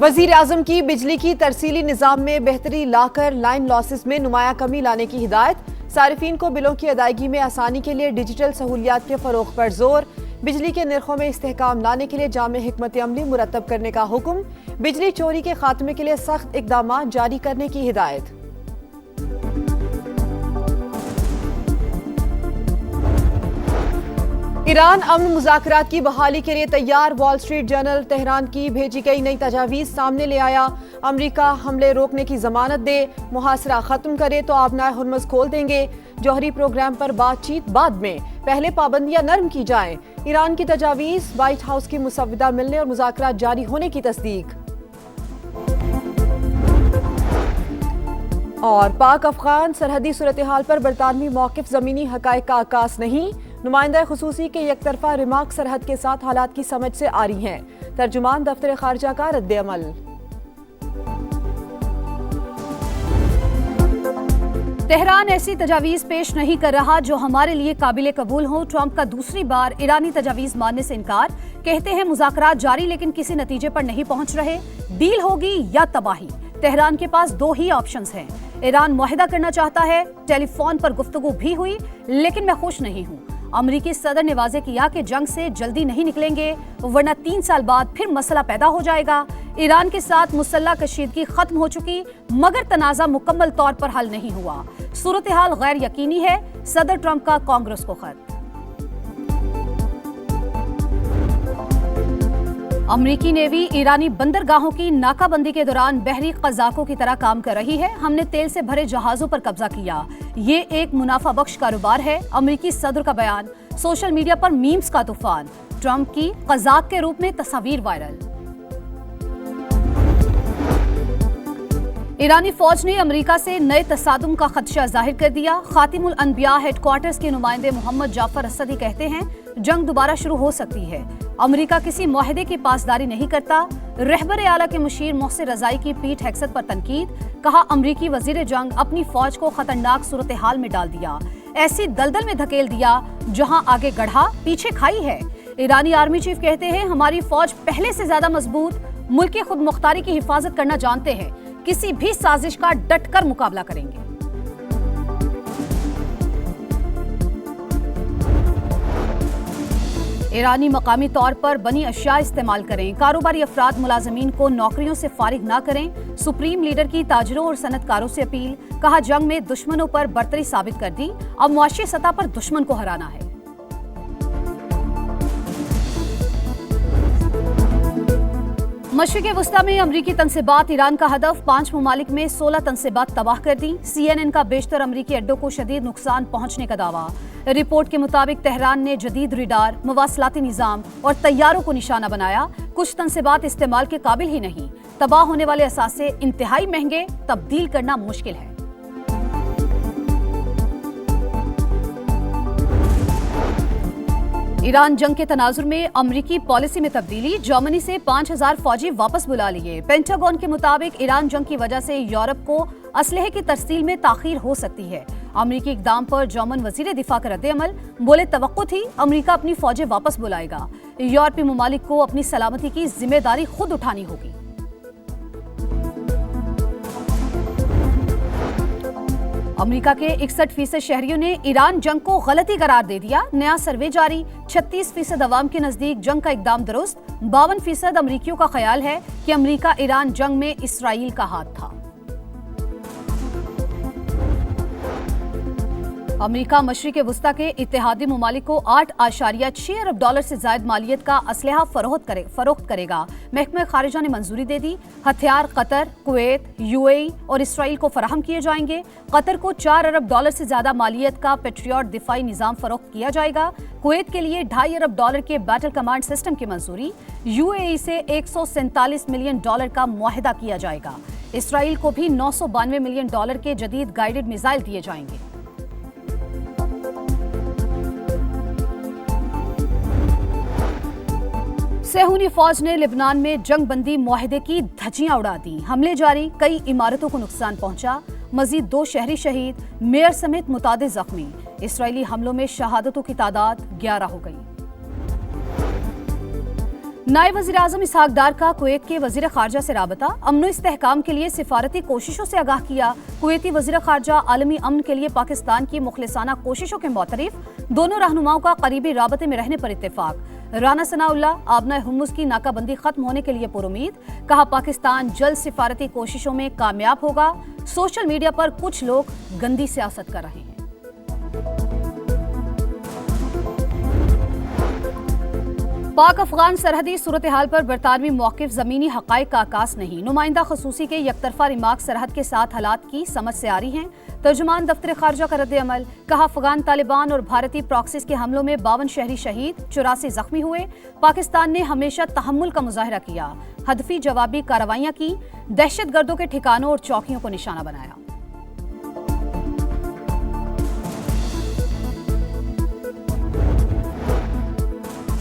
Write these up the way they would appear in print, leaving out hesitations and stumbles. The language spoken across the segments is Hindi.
वजीर आजम की बिजली की तरसीली निज़ाम में बेहतरी लाकर लाइन लॉसेस में नुमाया कमी लाने की हिदायत। सारिफीन को बिलों की अदायगी में आसानी के लिए डिजिटल सहूलियात के फरोग पर जोर। बिजली के निर्खों में इस्तेहकाम लाने के लिए जामे हिकमत अमली मुरतब करने का हुक्म। बिजली चोरी के खात्मे के लिए सख्त इकदाम जारी करने की हिदायत। ईरान अमन मुज़ाकरात की बहाली के लिए तैयार। वॉल स्ट्रीट जर्नल तेहरान की भेजी गई नई तजावीज़ सामने ले आया। अमरीका हमले रोकने की जमानत दे, मुहासरा खत्म करे तो आबनाए हुर्मुज़ खोल देंगे। जौहरी प्रोग्राम पर बातचीत बाद में, पहले पाबंदियां नरम की जाएं। ईरान की तजावीज़, व्हाइट हाउस की मुसव्विदा मिलने और मुज़ाकरात जारी होने की तस्दीक। और पाक अफगान सरहदी सूरत हाल पर बरतानवी मौक़िफ़ ज़मीनी हक़ाइक़ का आकाश नहीं। नुमाइंदा खुसूसी के यकतरफा रिमार्क सरहद के साथ हालात की समझ से आ रही हैं। तर्जुमान दफ्तर खारजा का रद्द अमल। तेहरान ऐसी तजावीज़ पेश नहीं कर रहा जो हमारे लिए काबिल कबूल हो। ट्रंप का दूसरी बार ईरानी तजावीज़ मानने से इनकार। कहते हैं मुज़ाकरात जारी लेकिन किसी नतीजे पर नहीं पहुंच रहे। डील होगी या तबाही। तेहरान के पास दो ही ऑप्शंस हैं। ईरान मुआहिदा करना चाहता है, टेलीफोन पर गुफ्तगू भी हुई, लेकिन मैं खुश नहीं हूँ। अमरीकी सदर ने वाजे किया कि जंग से जल्दी नहीं निकलेंगे, वरना 3 साल बाद फिर मसला पैदा हो जाएगा। ईरान के साथ मुसल्लह कशीदगी खत्म हो चुकी, मगर तनाज़ा मुकम्मल तौर पर हल नहीं हुआ। सूरत हाल गैर यकीनी है। सदर ट्रंप का कांग्रेस को खत। अमरीकी नेवी ईरानी बंदरगाहों की नाकाबंदी के दौरान बहरी कज़ाकों की तरह काम कर रही है। हमने तेल से भरे जहाजों पर कब्जा किया। ये एक मुनाफा बख्श कारोबार है। अमरीकी सदर का बयान। सोशल मीडिया पर मीम्स का तूफान। ट्रंप की कज़ाक के रूप में तस्वीर वायरल। ईरानी फौज ने अमेरिका से नए तसादुम का खदशा जाहिर कर दिया। खातिमुल अनबिया हेडक्वार्टर्स के नुमाइंदे मोहम्मद जाफर असदी कहते हैं जंग दोबारा शुरू हो सकती है। अमेरिका किसी मुआहदे की पासदारी नहीं करता। रहबर आला के मुशीर मोहसिन रजाई की पीठ हैक्सत पर तनकीद। कहा अमरीकी वजीर जंग अपनी फौज को खतरनाक सूरत हाल में डाल दिया, ऐसी दलदल में धकेल दिया जहां आगे गढ़ा पीछे खाई है। ईरानी आर्मी चीफ कहते हैं हमारी फौज पहले से ज्यादा मजबूत, मुल्क की खुद मुख्तारी की हिफाजत करना जानते हैं, किसी भी साजिश का डटकर मुकाबला करेंगे। ईरानी मकामी तौर पर बनी अशिया इस्तेमाल करें। कारोबारी अफराद मुलाजमीन को नौकरियों से फारिग ना करें। सुप्रीम लीडर की ताजरों और सनतकारों से अपील। कहा जंग में दुश्मनों पर बर्तरी साबित कर दी, अब मुआशी सतह पर दुश्मन को हराना है। मशरिक़ वस्ता में अमरीकी तनसीबात ईरान का हदफ। 5 ममालिक में 16 तनसीबात तबाह कर दी। CNN का बेशतर अमरीकी अड्डों को शदीद नुकसान पहुंचने का दावा। रिपोर्ट के मुताबिक तेहरान ने जदीद रडार, मवासलाती निज़ाम और तैयारों को निशाना बनाया। कुछ तनसीबात इस्तेमाल के काबिल ही नहीं। तबाह होने वाले असासे इंतहाई महंगे, तब्दील करना मुश्किल है। ईरान जंग के तनाजुर में अमरीकी पॉलिसी में तब्दीली। जर्मनी से 5000 फौजी वापस बुला लिए। पेंटागन के मुताबिक ईरान जंग की वजह से यूरोप को असलहे की तरसील में ताखीर हो सकती है। अमरीकी इकदाम पर जर्मन वजीर दिफा का रद्द-ए-अमल। बोले तवक्को थी अमरीका अपनी फौजें वापस बुलाएगा। यूरोपीय ममालिक को अपनी सलामती की जिम्मेदारी खुद उठानी होगी। अमेरिका के 61% शहरियों ने ईरान जंग को गलती करार दे दिया। नया सर्वे जारी। 36% अवाम के नजदीक जंग का इकदाम दुरुस्त। 52% अमरीकियों का ख्याल है कि अमेरिका ईरान जंग में इसराइल का हाथ था। अमेरिका मशरिक़ वस्ता के इत्तेहादी ममालिक को $8.6 अरब से जायद मालियत का असलहा फरोख्त करेगा। महकमा खारिजा ने मंजूरी दे दी। हथियार कतर, कुवैत, UAE और इसराइल को फराहम किए जाएंगे। कतर को $4 अरब से ज्यादा मालियत का पेट्रियट दिफाई निज़ाम फरोख्त किया जाएगा। कुवैत के लिए $2.5 अरब के बैटल कमांड सिस्टम की मंजूरी। UAE से $147 मिलियन का मुआहिदा किया जाएगा। इसराइल को भी $992 मिलियन के जदीद गाइडेड मिसाइल दिए जाएंगे। सेहूनी फौज ने लिबनान में जंग बंदी मुआहिदे की धज्जियां उड़ा दी। हमले जारी, कई इमारतों को नुकसान पहुंचा। मजीद 2 शहरी शहीद, मेयर समेत मुतादिद जख्मी। इसराइली हमलों में शहादतों की तादाद 11 हो गई। नायब वज़ीर-ए-आज़म इसहाक डार का कुवैत के वज़ीर ख़ारजा से राबता, अमन इस्तेहकाम के लिए सिफारती कोशिशों से आगाह किया। कुवैती वज़ीर ख़ारजा आलमी अमन के लिए पाकिस्तान की मुखलिसाना कोशिशों के मुतरिफ, दोनों रहनुमाओं का करीबी राबते में रहने पर इत्तेफाक। राना सनाउल्लाह आबना हुर्मुज़ की नाकाबंदी खत्म होने के लिए पुरुमीद, कहा पाकिस्तान जल्द सिफारती कोशिशों में कामयाब होगा। सोशल मीडिया पर कुछ लोग गंदी सियासत कर रहे हैं। पाक अफगान सरहदी सूरत हाल पर बरतानवी मौक़िफ़ ज़मीनी हक़ाइक़ का आकाश नहीं। नुमाइंदा ख़ुसूसी के यकतरफा रिमार्क सरहद के साथ हालात की समझ से आ रही हैं। तर्जुमान दफ्तर ख़ारजा का रद्द अमल, कहा अफगान तालिबान और भारतीय प्रॉक्सिस के हमलों में 52 शहरी शहीद, 84 जख्मी हुए। पाकिस्तान ने हमेशा तहम्मुल का मुजाहरा किया, हदफी जवाबी कार्रवाइयाँ की, दहशतगर्दों के ठिकानों और चौकियों को निशाना बनाया।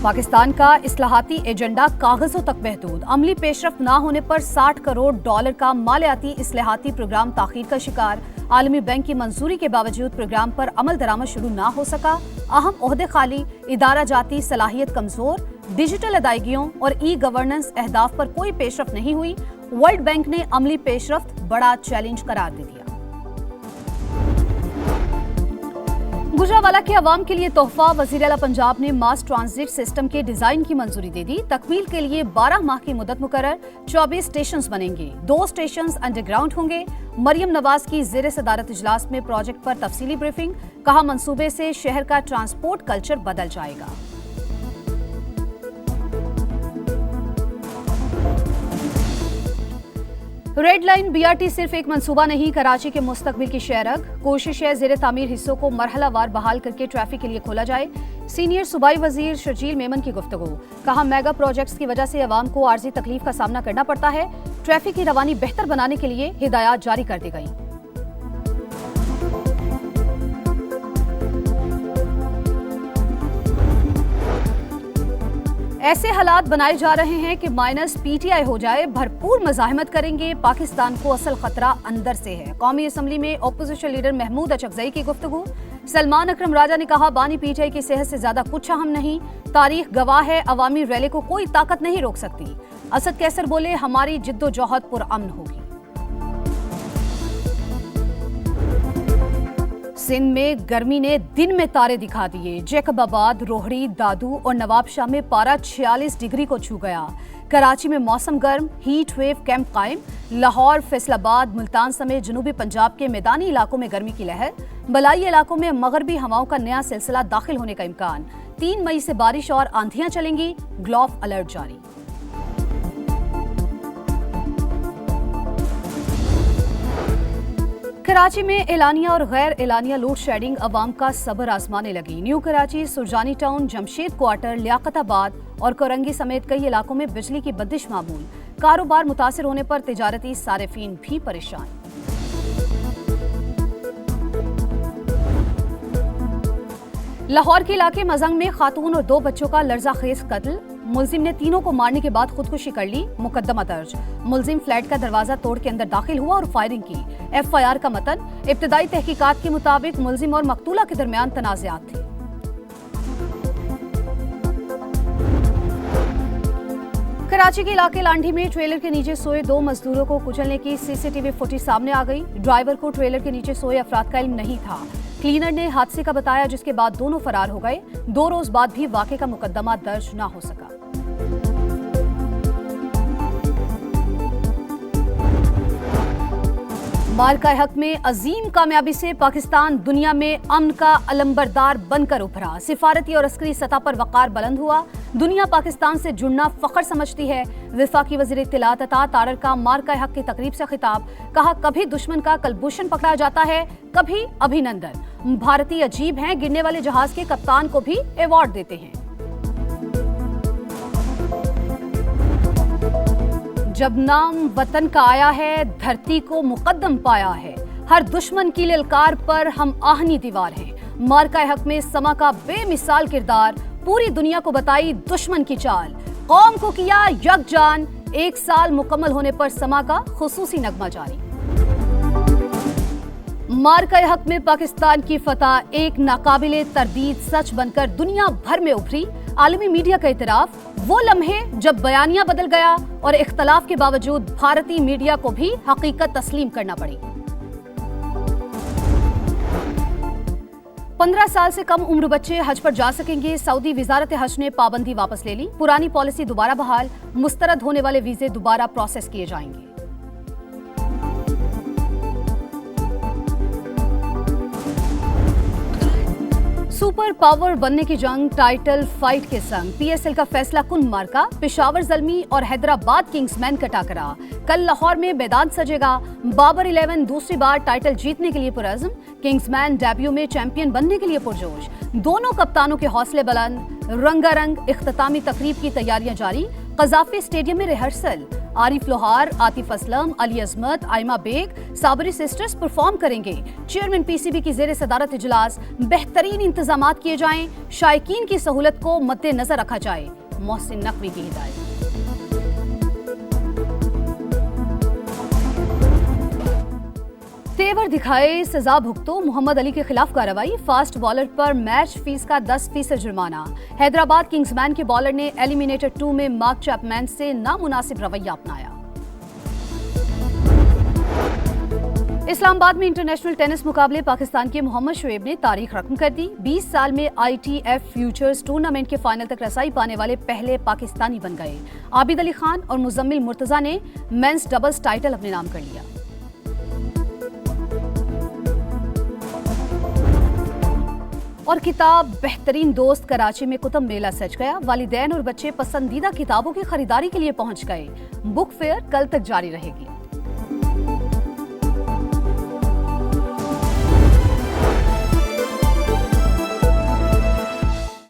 पाकिस्तान का इस्लाहाती एजेंडा कागजों तक महदूद, अमली पेशरफ्त न होने पर $60 करोड़ का मालियाती इस्लाहाती प्रोग्राम ताखीर का शिकार। आलमी बैंक की मंजूरी के बावजूद प्रोग्राम पर अमल दरामद शुरू न हो सका। अहम ओहदे खाली, इदारा जाती सलाहियत कमजोर, डिजिटल अदायगियों और ई गवर्नेंस अहदाफ पर कोई पेशरफ्त नहीं हुई। वर्ल्ड बैंक ने अमली पेशरफ्त बड़ा चैलेंज करार दे दिया। गुजरावाला के अवाम के लिए तोहफा, वज़ीर आला पंजाब ने मास ट्रांजिट सिस्टम के डिजाइन की मंजूरी दे दी। तकमील के लिए 12 माह की मुद्दत मुकर्रर, 24 स्टेशन बनेंगे, 2 स्टेशन अंडरग्राउंड होंगे। मरियम नवाज की ज़ेर सदारत इजलास में प्रोजेक्ट पर तफसीली ब्रीफिंग, कहा मंसूबे से शहर का ट्रांसपोर्ट कल्चर बदल जाएगा। रेड लाइन BRT सिर्फ एक मंसूबा नहीं, कराची के मुस्तकबिल की शहरग। कोशिश है ज़ेरे तामीर हिस्सों को मरहलावार बहाल करके ट्रैफिक के लिए खोला जाए। सीनियर सूबाई वजीर शर्जील मेमन की गुफ्तगू, कहा मेगा प्रोजेक्ट्स की वजह से अवाम को आर्जी तकलीफ का सामना करना पड़ता है। ट्रैफिक की रवानी बेहतर बनाने के लिए हिदायत जारी कर दी गई। ऐसे हालात बनाए जा रहे हैं कि माइनस PTI हो जाए, भरपूर मज़ाहमत करेंगे। पाकिस्तान को असल खतरा अंदर से है। कौमी असम्बली में अपोजिशन लीडर महमूद अचकज़ई की गुफ्तगू। सलमान अकरम राजा ने कहा बानी PTI की सेहत से ज्यादा कुछ अहम नहीं। तारीख गवाह है, अवामी रैली को कोई ताकत नहीं रोक सकती। असद कैसर बोले हमारी जिद्दोजहद पुरअमन होगी। सिंध में गर्मी ने दिन में तारे दिखा दिए। जैकबाबाद, रोहड़ी, दादू और नवाबशाह में पारा 46 डिग्री को छू गया। कराची में मौसम गर्म, हीट वेव कैंप कायम। लाहौर, फैसलाबाद, मुल्तान समेत जनूबी पंजाब के मैदानी इलाकों में गर्मी की लहर। बलाई इलाकों में मगरबी हवाओं का नया सिलसिला दाखिल होने का इम्कान। 3 मई से बारिश और आंधियां चलेंगी, ग्लोफ अलर्ट जारी। कराची में एलानिया और गैर एलानिया लोड शेडिंग अवाम का सब्र आजमाने लगी। New Karachi, Surjani town, Jamshed quarter, Liaquatabad और कोरंगी समेत कई इलाकों में बिजली की बंदिश मामूल। कारोबार मुतासिर होने पर तिजारती सारिफीन भी परेशान। लाहौर के इलाके मजंग में खातून और 2 बच्चों का लर्जाखेज कत्ल। मुलजिम ने तीनों को मारने के बाद खुदकुशी कर ली, मुकदमा दर्ज। मुलजिम फ्लैट का दरवाजा तोड़ के अंदर दाखिल हुआ और फायरिंग की। FIR का मतन, इब्तदाई तहकीकात के मुताबिक मुलजिम और मकतूला के दरमियान तनाज़ात थे। कराची के इलाके लांढी में ट्रेलर के नीचे सोए 2 मजदूरों को कुचलने की CCTV फुटेज सामने आ गई। ड्राइवर को ट्रेलर के नीचे सोए अफराद का इल्म नहीं था। क्लीनर ने हादसे का बताया, जिसके बाद दोनों फरार हो गए। 2 रोज बाद भी वाक़े का मुकदमा दर्ज न हो सका। मार्का हक में अजीम कामयाबी से पाकिस्तान दुनिया में अमन का अलंबरदार बनकर उभरा। सिफारती और अस्करी सतह पर वक़ार बुलंद हुआ। दुनिया पाकिस्तान से जुड़ना फख्र समझती है। वफाकी वज़ीर इत्तलात अता तारर का मार्का हक की तकरीब से खिताब, कहा कभी दुश्मन का कलभूषण पकड़ा जाता है, कभी अभिनंदन। भारतीय अजीब हैं, गिरने वाले जहाज के कप्तान को भी अवार्ड देते हैं। जब नाम वतन का आया है, धरती को मुकद्दम पाया है। हर दुश्मन की ललकार पर हम आहनी दीवार हैं। मार्का हक में समा का बेमिसाल किरदार, पूरी दुनिया को बताई दुश्मन की चाल। कौम को किया यकजान, 1 साल मुकम्मल होने पर समा का खुसूसी नगमा जारी। मार्का हक में पाकिस्तान की फतह एक नाकाबिले तरदीद सच बनकर दुनिया भर में उभरी। आलमी मीडिया का इतराफ, वो लम्हे जब बयानिया बदल गया और इख्तलाफ के बावजूद भारतीय मीडिया को भी हकीकत तस्लीम करना पड़ी। 15 साल से कम उम्र बच्चे हज पर जा सकेंगे। सऊदी वजारत हज ने पाबंदी वापस ले ली। पुरानी पॉलिसी दोबारा बहाल। मुस्तरद होने वाले वीजे दोबारा प्रोसेस किए जाएंगे। सुपर पावर बनने की जंग टाइटल फाइट के संग पीएसएल का फैसला कुन मार्का। पेशावर ज़ल्मी और हैदराबाद किंग्समैन का टाकरा। कल लाहौर में मैदान सजेगा। बाबर 11 दूसरी बार टाइटल जीतने के लिए पुरज़्म। किंग्समैन डेब्यू में चैंपियन बनने के लिए पुरजोश। दोनों कप्तानों के हौसले बुलंद। रंगारंग इख्तितामी तकरीब की तैयारियां जारी। कज़ाफी स्टेडियम में rehearsal. Arif Lohar, Atif Aslam, Ali Azmat, Aima Baig, Sabri sisters perform करेंगे। चेयरमैन पीसीबी की जेर सदारत इजलास। बेहतरीन इंतजामात किए जाएं। शायकीन की सहूलत को मद्देनजर रखा जाए। मोहसिन नकवी की हिदायत। तेवर दिखाए सजा भुगतो। मोहम्मद अली के खिलाफ कार्रवाई। फास्ट बॉलर पर मैच फीस का 10% जुर्माना। हैदराबाद किंग्समैन के बॉलर ने एलिमिनेटर 2 में मार्क चैपमैन से नामुनासिब रवैया अपनाया। इस्लामाबाद में इंटरनेशनल टेनिस मुकाबले पाकिस्तान के मोहम्मद शोएब ने तारीख रकम कर दी। 20 साल में ITF फ्यूचर्स टूर्नामेंट के फाइनल तक रसाई पाने वाले पहले पाकिस्तानी बन गए। आबिद अली खान और मुजम्मिल मुर्तजा ने मेंस डबल्स टाइटल अपने नाम कर लिया। और किताब बेहतरीन दोस्त कराची में कुतुब मेला सज गया। वालिदैन और बच्चे पसंदीदा किताबों की खरीदारी के लिए पहुंच गए। बुक फेयर कल तक जारी रहेगी।